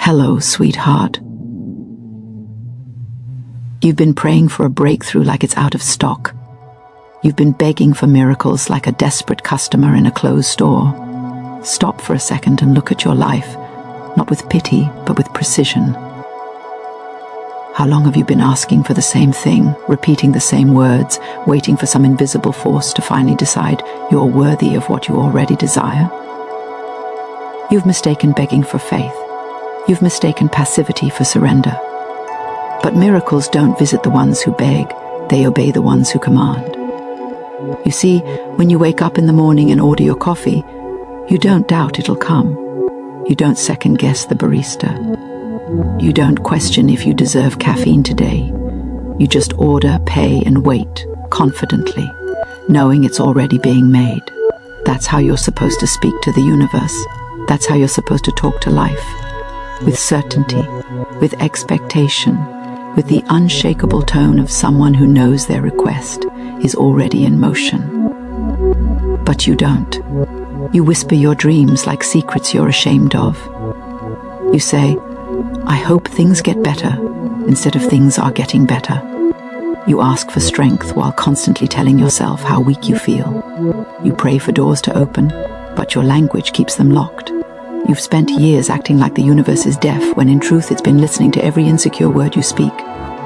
Hello, sweetheart. You've been praying for a breakthrough like it's out of stock. You've been begging for miracles like a desperate customer in a closed store. Stop for a second and look at your life, not with pity, but with precision. How long have you been asking for the same thing, repeating the same words, waiting for some invisible force to finally decide you're worthy of what you already desire? You've mistaken begging for faith. You've mistaken passivity for surrender. But miracles don't visit the ones who beg, they obey the ones who command. You see, when you wake up in the morning and order your coffee, you don't doubt it'll come. You don't second-guess the barista. You don't question if you deserve caffeine today. You just order, pay, and wait, confidently, knowing it's already being made. That's how you're supposed to speak to the universe. That's how you're supposed to talk to life. With certainty, with expectation, with the unshakable tone of someone who knows their request is already in motion. But you don't. You whisper your dreams like secrets you're ashamed of. You say, I hope things get better, instead of things are getting better. You ask for strength while constantly telling yourself how weak you feel. You pray for doors to open, but your language keeps them locked. You've spent years acting like the universe is deaf, when in truth it's been listening to every insecure word you speak.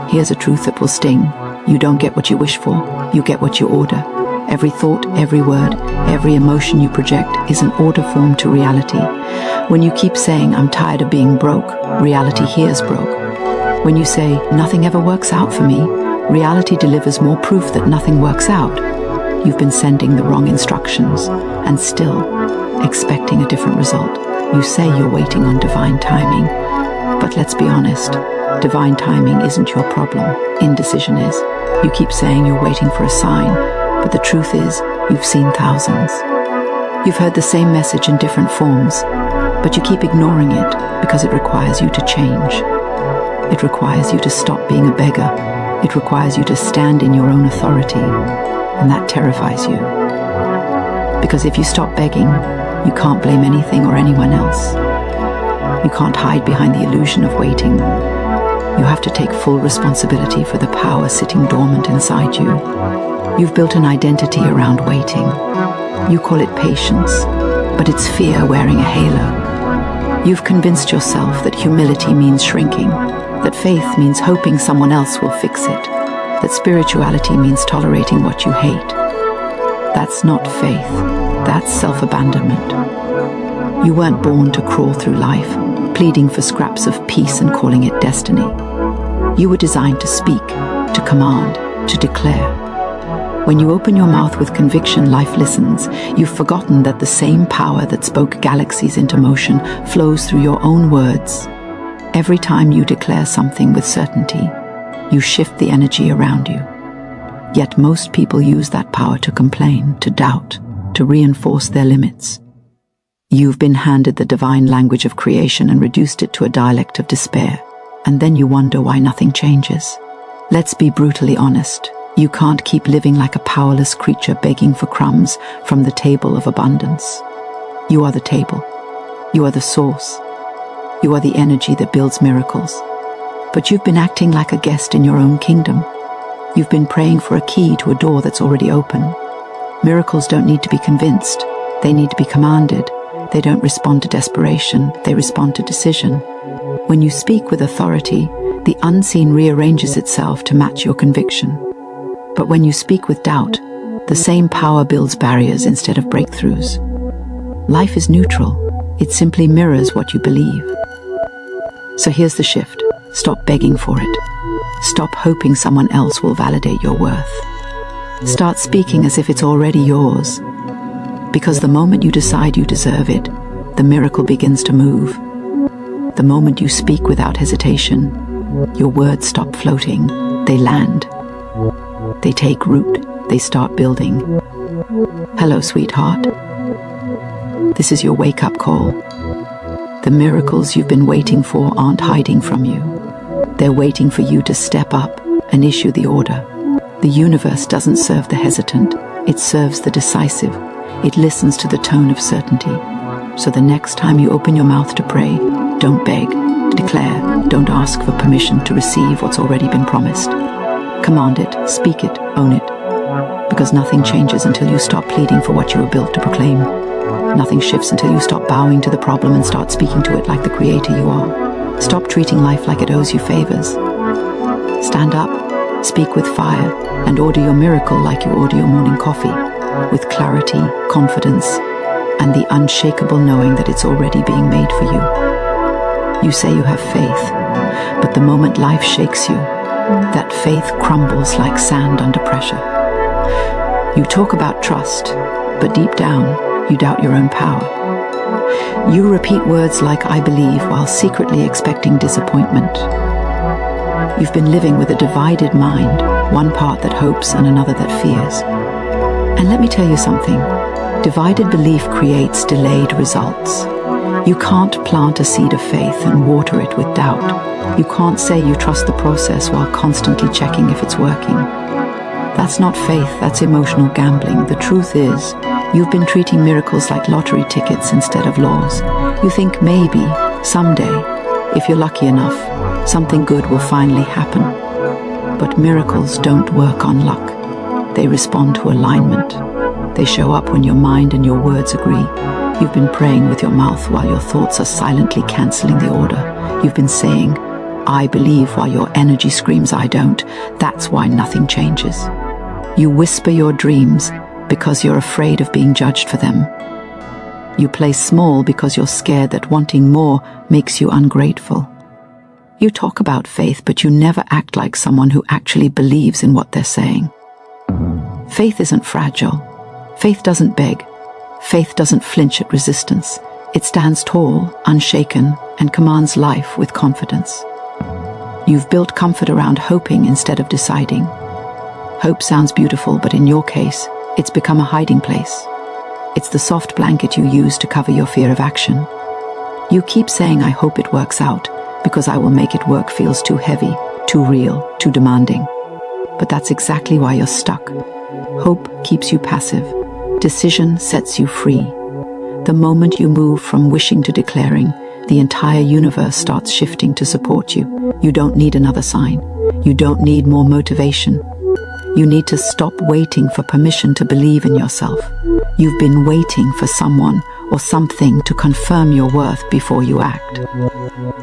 Here's a truth that will sting. You don't get what you wish for, you get what you order. Every thought, every word, every emotion you project is an order form to reality. When you keep saying, I'm tired of being broke, reality hears broke. When you say, nothing ever works out for me, reality delivers more proof that nothing works out. You've been sending the wrong instructions, and still expecting a different result. You say you're waiting on divine timing, but let's be honest, divine timing isn't your problem, indecision is. You keep saying you're waiting for a sign, but the truth is, you've seen thousands. You've heard the same message in different forms, but you keep ignoring it because it requires you to change. It requires you to stop being a beggar. It requires you to stand in your own authority, and that terrifies you. Because if you stop begging, you can't blame anything or anyone else. You can't hide behind the illusion of waiting. You have to take full responsibility for the power sitting dormant inside you. You've built an identity around waiting. You call it patience, but it's fear wearing a halo. You've convinced yourself that humility means shrinking, that faith means hoping someone else will fix it, that spirituality means tolerating what you hate. That's not faith, that's self-abandonment. You weren't born to crawl through life, pleading for scraps of peace and calling it destiny. You were designed to speak, to command, to declare. When you open your mouth with conviction, life listens. You've forgotten that the same power that spoke galaxies into motion flows through your own words. Every time you declare something with certainty, you shift the energy around you. Yet most people use that power to complain, to doubt, to reinforce their limits. You've been handed the divine language of creation and reduced it to a dialect of despair, and then you wonder why nothing changes. Let's be brutally honest. You can't keep living like a powerless creature begging for crumbs from the table of abundance. You are the table. You are the source. You are the energy that builds miracles. But you've been acting like a guest in your own kingdom. You've been praying for a key to a door that's already open. Miracles don't need to be convinced. They need to be commanded. They don't respond to desperation. They respond to decision. When you speak with authority, the unseen rearranges itself to match your conviction. But when you speak with doubt, the same power builds barriers instead of breakthroughs. Life is neutral. It simply mirrors what you believe. So here's the shift. Stop begging for it. Stop hoping someone else will validate your worth. Start speaking as if it's already yours. Because the moment you decide you deserve it, the miracle begins to move. The moment you speak without hesitation, your words stop floating. They land. They take root. They start building. Hello, sweetheart. This is your wake-up call. The miracles you've been waiting for aren't hiding from you. They're waiting for you to step up and issue the order. The universe doesn't serve the hesitant. It serves the decisive. It listens to the tone of certainty. So the next time you open your mouth to pray, don't beg, Declare, don't ask for permission to receive what's already been promised. Command it, speak it, own it. Because nothing changes until you stop pleading for what you were built to proclaim. Nothing shifts until you stop bowing to the problem and start speaking to it like the creator you are. Stop treating life like it owes you favors. Stand up, speak with fire, and order your miracle like you order your morning coffee, with clarity, confidence, and the unshakable knowing that it's already being made for you. You say you have faith, but the moment life shakes you, that faith crumbles like sand under pressure. You talk about trust, but deep down, you doubt your own power. You repeat words like "I believe" while secretly expecting disappointment. You've been living with a divided mind, one part that hopes and another that fears. And let me tell you something, divided belief creates delayed results. You can't plant a seed of faith and water it with doubt. You can't say you trust the process while constantly checking if it's working. That's not faith, that's emotional gambling. The truth is, you've been treating miracles like lottery tickets instead of laws. You think maybe, someday, if you're lucky enough, something good will finally happen. But miracles don't work on luck. They respond to alignment. They show up when your mind and your words agree. You've been praying with your mouth while your thoughts are silently canceling the order. You've been saying, "I believe," while your energy screams, "I don't." That's why nothing changes. You whisper your dreams because you're afraid of being judged for them. You play small because you're scared that wanting more makes you ungrateful. You talk about faith, but you never act like someone who actually believes in what they're saying. Faith isn't fragile. Faith doesn't beg. Faith doesn't flinch at resistance. It stands tall, unshaken, and commands life with confidence. You've built comfort around hoping instead of deciding. Hope sounds beautiful, but in your case, it's become a hiding place. It's the soft blanket you use to cover your fear of action. You keep saying, "I hope it works out, because I will make it work," feels too heavy, too real, too demanding. But that's exactly why you're stuck. Hope keeps you passive. Decision sets you free. The moment you move from wishing to declaring, the entire universe starts shifting to support you. You don't need another sign. You don't need more motivation. You need to stop waiting for permission to believe in yourself. You've been waiting for someone or something to confirm your worth before you act.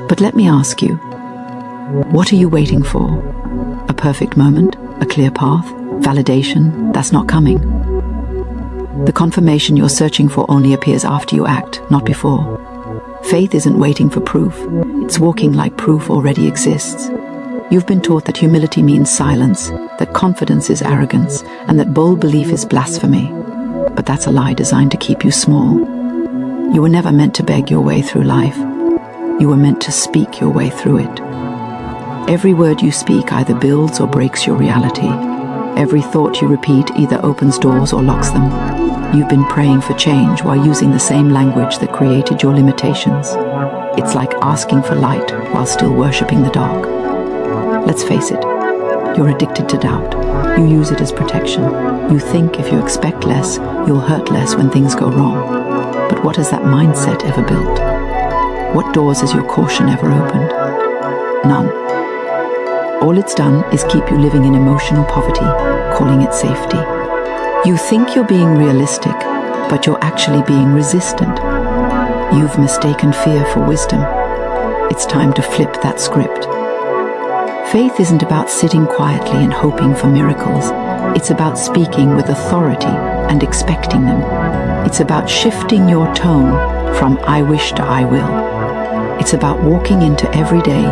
But let me ask you, what are you waiting for? A perfect moment? A clear path? Validation? That's not coming. The confirmation you're searching for only appears after you act, not before. Faith isn't waiting for proof. It's walking like proof already exists. You've been taught that humility means silence, that confidence is arrogance, and that bold belief is blasphemy. But that's a lie designed to keep you small. You were never meant to beg your way through life. You were meant to speak your way through it. Every word you speak either builds or breaks your reality. Every thought you repeat either opens doors or locks them. You've been praying for change while using the same language that created your limitations. It's like asking for light while still worshipping the dark. Let's face it, you're addicted to doubt. You use it as protection. You think if you expect less, you'll hurt less when things go wrong. But what has that mindset ever built? What doors has your caution ever opened? None. All it's done is keep you living in emotional poverty, calling it safety. You think you're being realistic, but you're actually being resistant. You've mistaken fear for wisdom. It's time to flip that script. Faith isn't about sitting quietly and hoping for miracles. It's about speaking with authority and expecting them. It's about shifting your tone from "I wish" to "I will." It's about walking into every day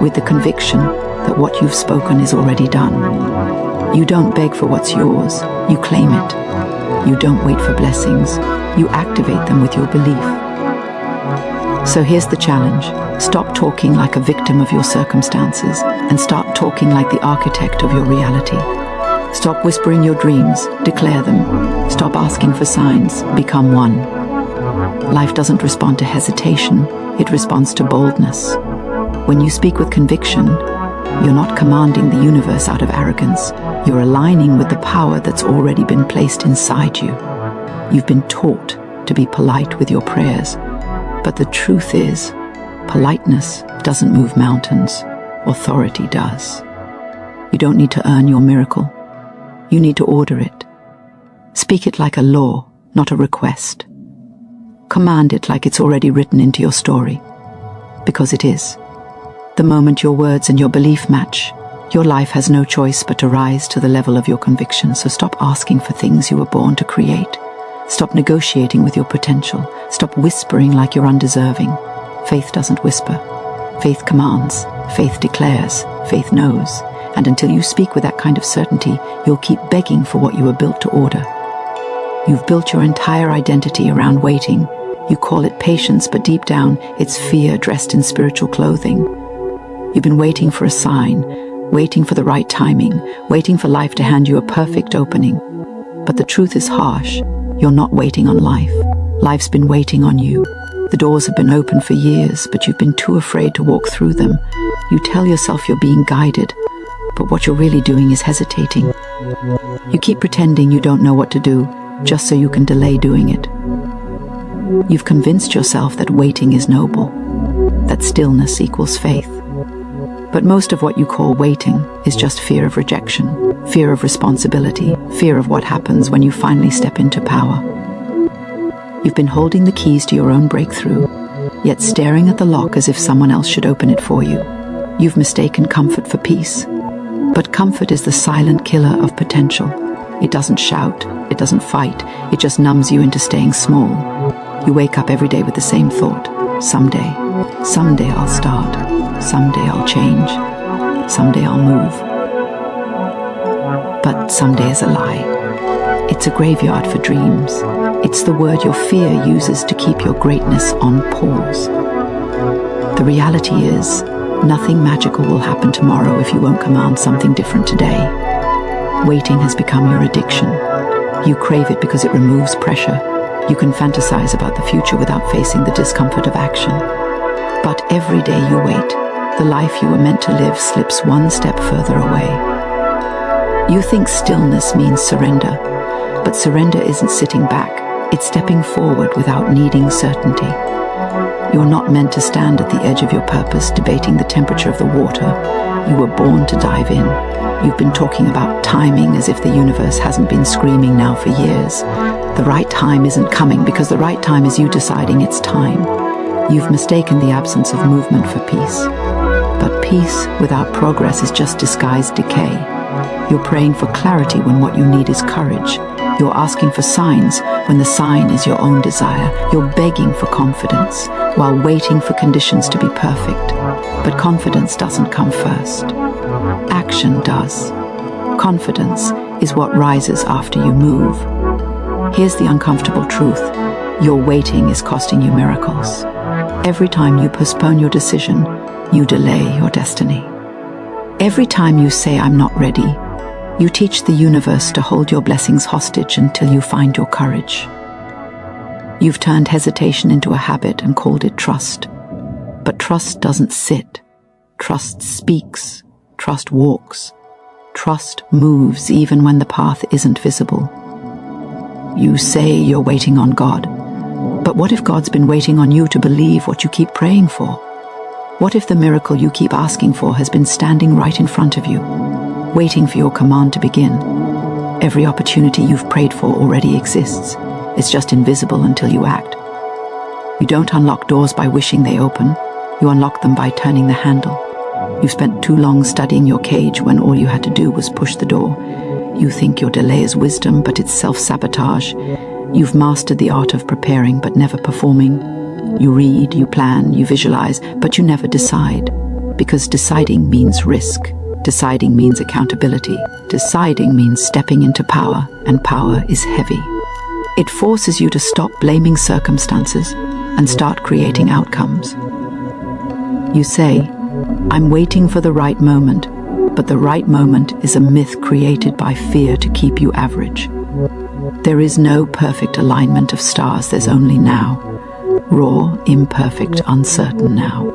with the conviction that what you've spoken is already done. You don't beg for what's yours, you claim it. You don't wait for blessings, you activate them with your belief. So here's the challenge. Stop talking like a victim of your circumstances and start talking like the architect of your reality. Stop whispering your dreams, declare them. Stop asking for signs, become one. Life doesn't respond to hesitation, it responds to boldness. When you speak with conviction, you're not commanding the universe out of arrogance. You're aligning with the power that's already been placed inside you. You've been taught to be polite with your prayers, but the truth is, Politeness doesn't move mountains. Authority does. You don't need to earn your miracle. You need to order it. Speak it like a law, not a request. Command it like it's already written into your story. Because it is. The moment your words and your belief match, your life has no choice but to rise to the level of your conviction. So stop asking for things you were born to create. Stop negotiating with your potential. Stop whispering like you're undeserving. Faith doesn't whisper. Faith commands. Faith declares. Faith knows. And until you speak with that kind of certainty, you'll keep begging for what you were built to order. You've built your entire identity around waiting. You call it patience, but deep down, it's fear dressed in spiritual clothing. You've been waiting for a sign, waiting for the right timing, waiting for life to hand you a perfect opening. But the truth is harsh. You're not waiting on life. Life's been waiting on you. The doors have been open for years, but you've been too afraid to walk through them. You tell yourself you're being guided, but what you're really doing is hesitating. You keep pretending you don't know what to do, just so you can delay doing it. You've convinced yourself that waiting is noble, that stillness equals faith. But most of what you call waiting is just fear of rejection, fear of responsibility, fear of what happens when you finally step into power. You've been holding the keys to your own breakthrough, yet staring at the lock as if someone else should open it for you. You've mistaken comfort for peace. But comfort is the silent killer of potential. It doesn't shout, it doesn't fight, it just numbs you into staying small. You wake up every day with the same thought. Someday I'll start. Someday I'll change. Someday I'll move. But someday is a lie. It's a graveyard for dreams. It's the word your fear uses to keep your greatness on pause. The reality is, nothing magical will happen tomorrow if you won't command something different today. Waiting has become your addiction. You crave it because it removes pressure. You can fantasize about the future without facing the discomfort of action. But every day you wait, the life you were meant to live slips one step further away. You think stillness means surrender, but surrender isn't sitting back. It's stepping forward without needing certainty. You're not meant to stand at the edge of your purpose, debating the temperature of the water. You were born to dive in. You've been talking about timing as if the universe hasn't been screaming now for years. The right time isn't coming because the right time is you deciding it's time. You've mistaken the absence of movement for peace. But peace without progress is just disguised decay. You're praying for clarity when what you need is courage. You're asking for signs when the sign is your own desire. You're begging for confidence while waiting for conditions to be perfect. But confidence doesn't come first. Action does. Confidence is what rises after you move. Here's the uncomfortable truth. Your waiting is costing you miracles. Every time you postpone your decision, you delay your destiny. Every time you say, "I'm not ready," you teach the universe to hold your blessings hostage until you find your courage. You've turned hesitation into a habit and called it trust. But trust doesn't sit. Trust speaks. Trust walks. Trust moves even when the path isn't visible. You say you're waiting on God. But what if God's been waiting on you to believe what you keep praying for? What if the miracle you keep asking for has been standing right in front of you, waiting for your command to begin? Every opportunity you've prayed for already exists. It's just invisible until you act. You don't unlock doors by wishing they open. You unlock them by turning the handle. You've spent too long studying your cage when all you had to do was push the door. You think your delay is wisdom, but it's self-sabotage. You've mastered the art of preparing, but never performing. You read, you plan, you visualize, but you never decide. Because deciding means risk. Deciding means accountability. Deciding means stepping into power, and power is heavy. It forces you to stop blaming circumstances and start creating outcomes. You say, "I'm waiting for the right moment," but the right moment is a myth created by fear to keep you average. There is no perfect alignment of stars, there's only now. Raw, imperfect, uncertain now.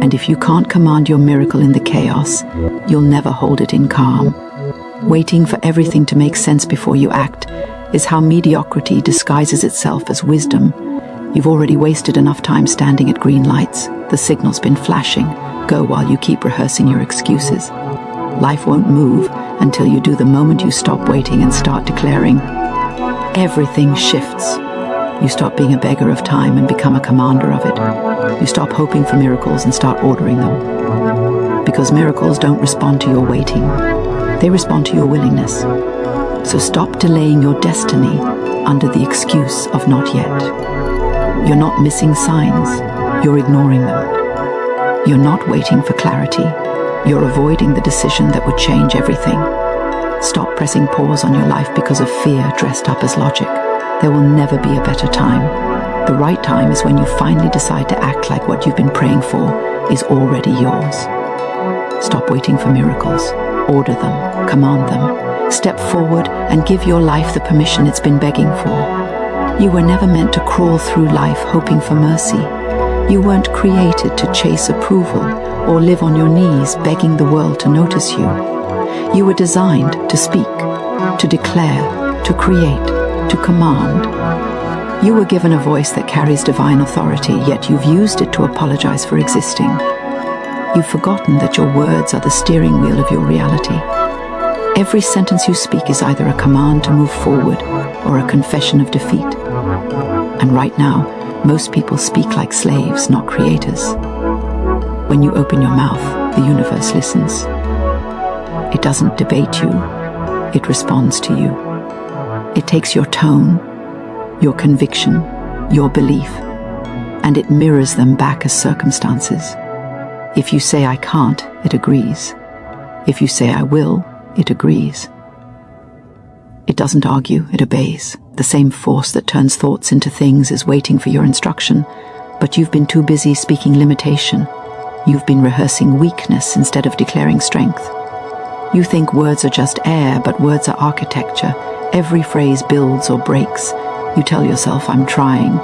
And if you can't command your miracle in the chaos, you'll never hold it in calm. Waiting for everything to make sense before you act is how mediocrity disguises itself as wisdom. You've already wasted enough time standing at green lights. The signal's been flashing. Go while you keep rehearsing your excuses. Life won't move until you do the moment you stop waiting and start declaring. Everything shifts. You stop being a beggar of time and become a commander of it. You stop hoping for miracles and start ordering them. Because miracles don't respond to your waiting. They respond to your willingness. So stop delaying your destiny under the excuse of not yet. You're not missing signs. You're ignoring them. You're not waiting for clarity. You're avoiding the decision that would change everything. Stop pressing pause on your life because of fear dressed up as logic. There will never be a better time. The right time is when you finally decide to act like what you've been praying for is already yours. Stop waiting for miracles. Order them, command them. Step forward and give your life the permission it's been begging for. You were never meant to crawl through life hoping for mercy. You weren't created to chase approval or live on your knees begging the world to notice you. You were designed to speak, to declare, to create, to command. You were given a voice that carries divine authority, yet you've used it to apologize for existing. You've forgotten that your words are the steering wheel of your reality. Every sentence you speak is either a command to move forward or a confession of defeat. And right now, most people speak like slaves, not creators. When you open your mouth, the universe listens. It doesn't debate you, it responds to you. It takes your tone, your conviction, your belief, and it mirrors them back as circumstances. If you say I can't, it agrees. If you say I will, it agrees. It doesn't argue, it obeys. The same force that turns thoughts into things is waiting for your instruction, but you've been too busy speaking limitation. You've been rehearsing weakness instead of declaring strength. You think words are just air, but words are architecture. Every phrase builds or breaks. You tell yourself, I'm trying,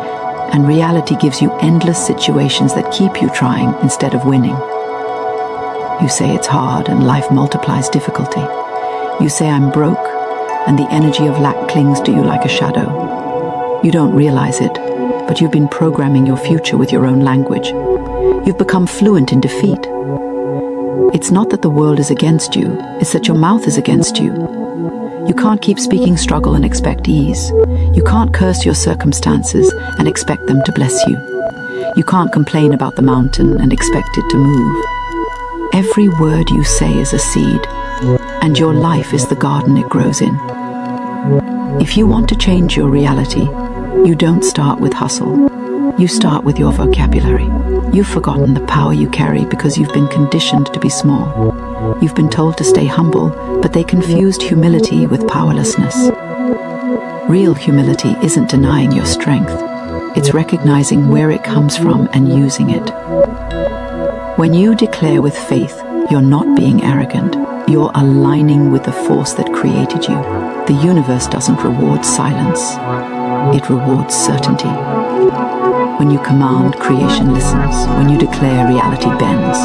and reality gives you endless situations that keep you trying instead of winning. You say it's hard and life multiplies difficulty. You say I'm broke, and the energy of lack clings to you like a shadow. You don't realize it, but you've been programming your future with your own language. You've become fluent in defeat. It's not that the world is against you, it's that your mouth is against you. You can't keep speaking struggle and expect ease. You can't curse your circumstances and expect them to bless you. You can't complain about the mountain and expect it to move. Every word you say is a seed, and your life is the garden it grows in. If you want to change your reality, you don't start with hustle. You start with your vocabulary. You've forgotten the power you carry because you've been conditioned to be small. You've been told to stay humble, but they confused humility with powerlessness. Real humility isn't denying your strength. It's recognizing where it comes from and using it. When you declare with faith, you're not being arrogant. You're aligning with the force that created you. The universe doesn't reward silence. It rewards certainty. When you command, creation listens. When you declare, reality bends.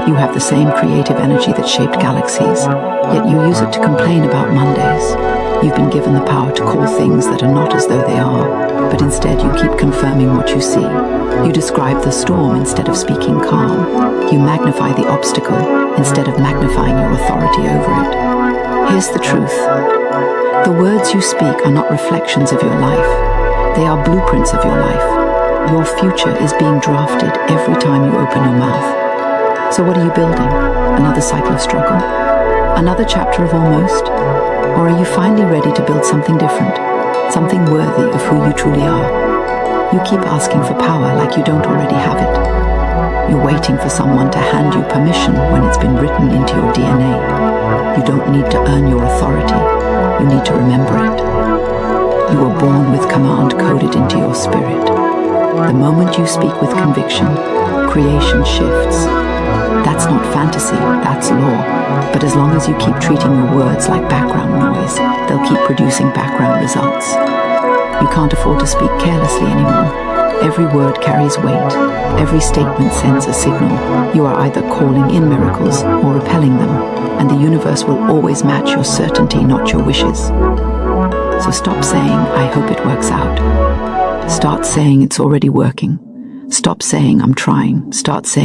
You have the same creative energy that shaped galaxies, yet you use it to complain about Mondays. You've been given the power to call things that are not as though they are, but instead you keep confirming what you see. You describe the storm instead of speaking calm. You magnify the obstacle instead of magnifying your authority over it. Here's the truth. The words you speak are not reflections of your life. They are blueprints of your life. Your future is being drafted every time you open your mouth. So what are you building? Another cycle of struggle? Another chapter of almost? Or are you finally ready to build something different? Something worthy of who you truly are? You keep asking for power like you don't already have it. You're waiting for someone to hand you permission when it's been written into your DNA. You don't need to earn your authority. You need to remember it. You were born with command coded into your spirit. The moment you speak with conviction, creation shifts. That's not fantasy, that's law. But as long as you keep treating your words like background noise, they'll keep producing background results. You can't afford to speak carelessly anymore. Every word carries weight. Every statement sends a signal. You are either calling in miracles or repelling them, and the universe will always match your certainty, not your wishes. So stop saying, I hope it works out. Start saying it's already working. Stop saying I'm trying. Start saying